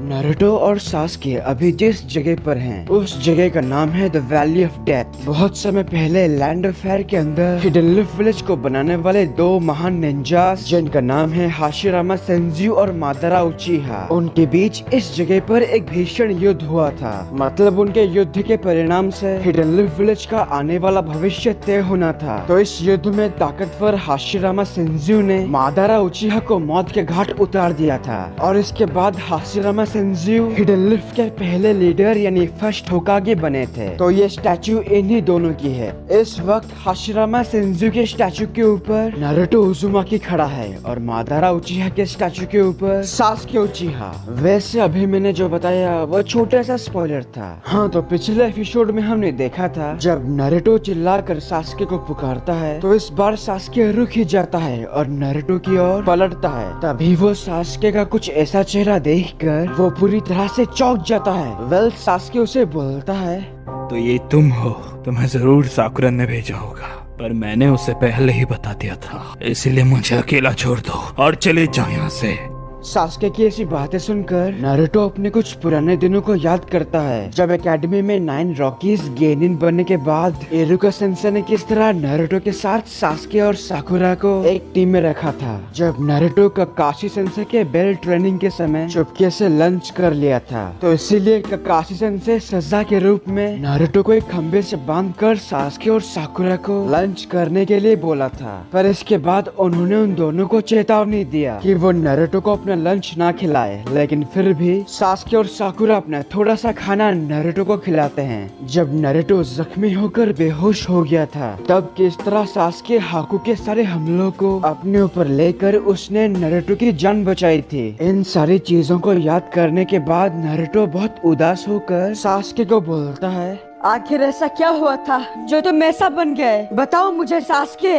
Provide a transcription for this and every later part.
Naruto और Sasuke अभी जिस जगह पर हैं, उस जगह का नाम है द वैली ऑफ डेथ। बहुत समय पहले लैंड ऑफ फेयर के अंदर हिडन लीफ विलेज को बनाने वाले दो महान निंजास, जिनका नाम है हाशिरामा सेंजू और मादारा उचिहा, उनके बीच इस जगह पर एक भीषण युद्ध हुआ था। मतलब उनके युद्ध के परिणाम से हिडन लीफ विलेज का आने वाला भविष्य तय होना था। तो इस युद्ध में ताकतवर हाशिरामा सेंजू ने मादारा उचिहा को मौत के घाट उतार दिया था और इसके बाद हाशिरामा सेंजू हिडन लीफ के पहले लीडर यानी फर्स्ट होकागे बने थे। तो ये स्टैचू इन्हीं दोनों की है। इस वक्त हाशिरामा सेंजू के स्टैचू के ऊपर नारुतो उजुमाकी खड़ा है और मादारा उचिहा के स्टैचू के ऊपर सास्के उचिहा। वैसे अभी मैंने जो बताया वो छोटा सा स्पॉइलर था। हाँ, तो पिछले एपिसोड में हमने देखा था जब नारुतो चिल्लाकर सास्के को पुकारता है तो इस बार सास्के रुक ही जाता है और नारुतो की ओर पलटता है। तभी वो सास्के का कुछ ऐसा चेहरा देखकर वो पूरी तरह से चौंक जाता है। वेल, सास्के उसे बोलता है, तो ये तुम हो। तुम्हें जरूर साकुरा ने भेजा होगा, पर मैंने उसे पहले ही बता दिया था, इसीलिए मुझे अकेला छोड़ दो और चले जाओ यहाँ से। सास्के की ऐसी बातें सुनकर नारुतो अपने कुछ पुराने दिनों को याद करता है, जब एकेडमी में 9 रॉकीज गेनिन बनने के बाद इरुका सेंसेई ने किस तरह नारुतो के साथ सास्के और साकुरा को एक टीम में रखा था। जब नारुतो ककाशी सेंसेई के बेल ट्रेनिंग के समय चुपके से लंच कर लिया था, तो इसीलिए ककाशी सेंसेई सजा के रूप में नारुतो को एक खंबे से बांधकर सास्के और साकुरा को लंच करने के लिए बोला था। पर इसके बाद उन्होंने उन दोनों को चेतावनी दिया कि वो नारुतो को अपना लंच ना खिलाए, लेकिन फिर भी सास्के और साकुरा अपना थोड़ा सा खाना नारुतो को खिलाते हैं। जब नारुतो जख्मी होकर बेहोश हो गया था, तब किस तरह सास्के हाकू के सारे हमलों को अपने ऊपर लेकर उसने नारुतो की जान बचाई थी। इन सारी चीजों को याद करने के बाद नारुतो बहुत उदास होकर सास्के को बोलता है, आखिर ऐसा क्या हुआ था जो तुम ऐसा बन गए? बताओ मुझे सास्के।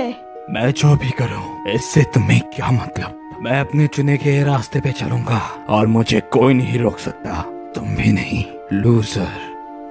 मैं जो भी करूं, इससे तुम्हें क्या मतलब? मैं अपने चुने के रास्ते पे चलूंगा और मुझे कोई नहीं रोक सकता, तुम भी नहीं, लूजर।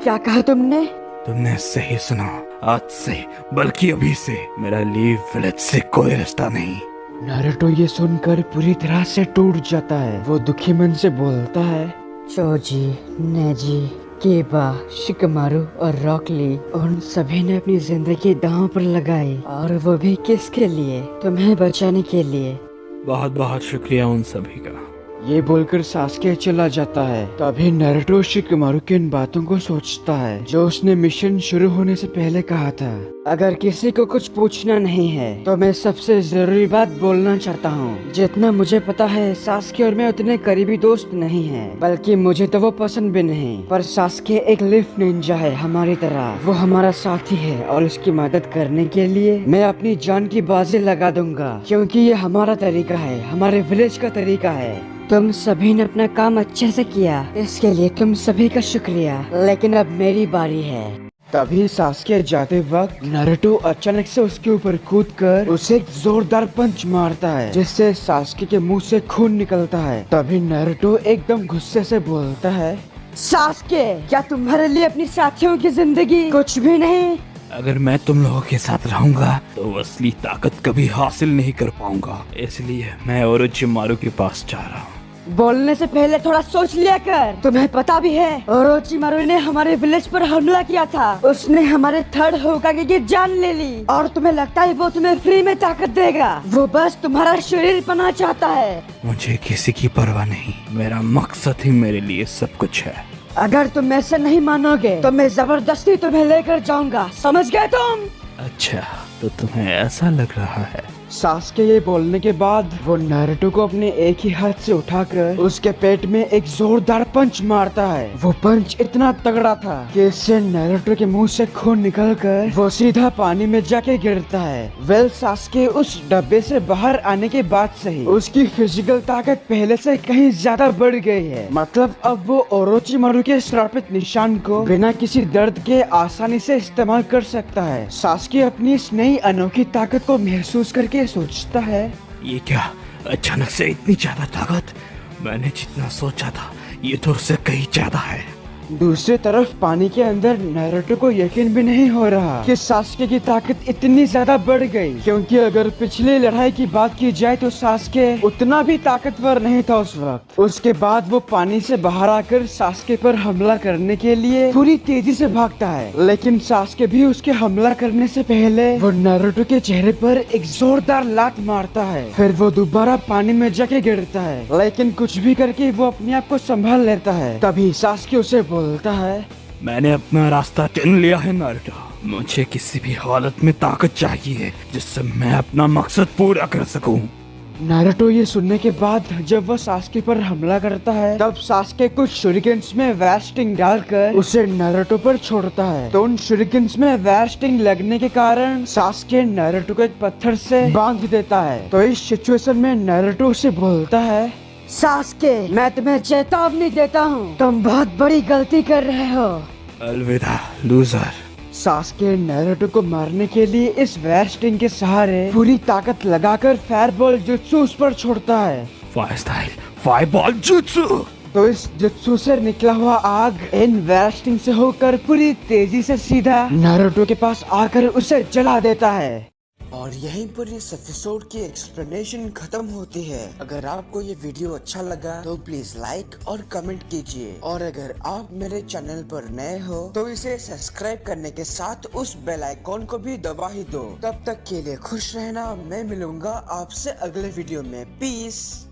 क्या कहा तुमने? तुमने सही सुना। आज से, बल्कि अभी से, मेरा लीफ विलेज से कोई रिश्ता नहीं। नारुतो ये सुनकर पूरी तरह से टूट जाता है। वो दुखी मन से बोलता है, चोजी, नेजी, केबा, शिकमारू और रॉकली, उन सभी ने अपनी जिंदगी दांव पर लगाई, और वो भी किसके लिए? तुम्हें बचाने के लिए। बहुत बहुत शुक्रिया उन सभी का। ये बोलकर सास्के चला जाता है। तभी नारुतो शिकमारू की इन बातों को सोचता है जो उसने मिशन शुरू होने से पहले कहा था। अगर किसी को कुछ पूछना नहीं है तो मैं सबसे जरूरी बात बोलना चाहता हूँ। जितना मुझे पता है, सास्के और मैं उतने करीबी दोस्त नहीं हैं, बल्कि मुझे तो वो पसंद भी नहीं। पर सास्के एक लीफ निंजा है हमारी तरह, वो हमारा साथी है और उसकी मदद करने के लिए मैं अपनी जान की बाजी लगा दूंगा, क्योंकि ये हमारा तरीका है, हमारे विलेज का तरीका है। तुम सभी ने अपना काम अच्छे से किया, इसके लिए तुम सभी का शुक्रिया, लेकिन अब मेरी बारी है। तभी सास्के जाते वक्त नारुतो अचानक से उसके ऊपर कूदकर उसे एक जोरदार पंच मारता है, जिससे सास्के के मुंह से खून निकलता है। तभी नारुतो एकदम गुस्से से बोलता है, सास्के, क्या तुम्हारे लिए अपनी साथियों की जिंदगी कुछ भी नहीं? अगर मैं तुम लोगों के साथ रहूंगा तो असली ताकत कभी हासिल नहीं कर पाऊंगा, इसलिए मैं ओरोचिमारू के पास जा रहा हूँ। बोलने से पहले थोड़ा सोच लिया कर। तुम्हें पता भी है, ओरोचिमारू ने हमारे विलेज पर हमला किया था। उसने हमारे थर्ड होकागे की जान ले ली, और तुम्हें लगता है वो तुम्हें फ्री में ताकत देगा? वो बस तुम्हारा शरीर पाना चाहता है। मुझे किसी की परवाह नहीं, मेरा मकसद ही मेरे लिए सब कुछ है। अगर तुम ऐसे नहीं मानोगे तो मैं जबरदस्ती तुम्हें लेकर जाऊंगा, समझ गए तुम? अच्छा, तो तुम्हें ऐसा लग रहा है। सास्के ये बोलने के बाद वो नारुतो को अपने एक ही हाथ से उठाकर उसके पेट में एक जोरदार पंच मारता है। वो पंच इतना तगड़ा था कि इससे नारुतो के मुंह से खून निकलकर वो सीधा पानी में जाके गिरता है। वेल, सास्के उस डब्बे से बाहर आने के बाद से ही उसकी फिजिकल ताकत पहले से कहीं ज्यादा बढ़ गई है। मतलब अब वो ओरोचिमारू के श्रापित निशान को बिना किसी दर्द के आसानी से इस्तेमाल कर सकता है। सास्के अपनी इस नई अनोखी ताकत को महसूस करके सोचता है, ये क्या, अचानक से इतनी ज्यादा ताकत? मैंने जितना सोचा था ये तो उससे कहीं ज्यादा है। दूसरी तरफ पानी के अंदर नारुतो को यकीन भी नहीं हो रहा कि सास्के की ताकत इतनी ज्यादा बढ़ गई, क्योंकि अगर पिछली लड़ाई की बात की जाए तो सास्के उतना भी ताकतवर नहीं था उस वक्त। उसके बाद वो पानी से बाहर आकर सास्के पर हमला करने के लिए पूरी तेजी से भागता है, लेकिन सास्के भी उसके हमला करने से पहले वो नारुतो के चेहरे पर एक जोरदार लात मारता है। फिर वो दोबारा पानी में जाके गिरता है, लेकिन कुछ भी करके वो अपने आप को संभाल लेता है। तभी सास्के उसे बोलता है, मैंने अपना रास्ता चुन लिया है नारुतो। मुझे किसी भी हालत में ताकत चाहिए जिससे मैं अपना मकसद पूरा कर सकूं। नारुतो ये सुनने के बाद जब वो सास्के पर हमला करता है, तब सास्के कुछ शुरिकेन्स में वेस्टिंग डालकर उसे नारुतो पर छोड़ता है। तो उन शुरिकेन्स में वेस्टिंग लगने के कारण सास्के नारुतो को एक पत्थर से बांध देता है। तो इस सिचुएशन में नारुतो उसे बोलता है, सास्के, मैं तुम्हें चेतावनी देता हूँ, तुम बहुत बड़ी गलती कर रहे हो। अलविदा लूजर। सास्के नारुतो को मारने के लिए इस वेस्टिंग के सहारे पूरी ताकत लगाकर फायरबॉल जुत्सु उस पर छोड़ता है। Fire style fireball jutsu. तो इस जुत्सु से निकला हुआ आग इन वेस्टिंग से होकर पूरी तेजी से सीधा नारुतो के पास आकर उसे जला देता है। और यहीं पर इस एपिसोड की एक्सप्लेनेशन खत्म होती है। अगर आपको ये वीडियो अच्छा लगा तो प्लीज लाइक और कमेंट कीजिए, और अगर आप मेरे चैनल पर नए हो तो इसे सब्सक्राइब करने के साथ उस बेल आइकॉन को भी दबा ही दो। तब तक के लिए खुश रहना, मैं मिलूंगा आपसे अगले वीडियो में। पीस।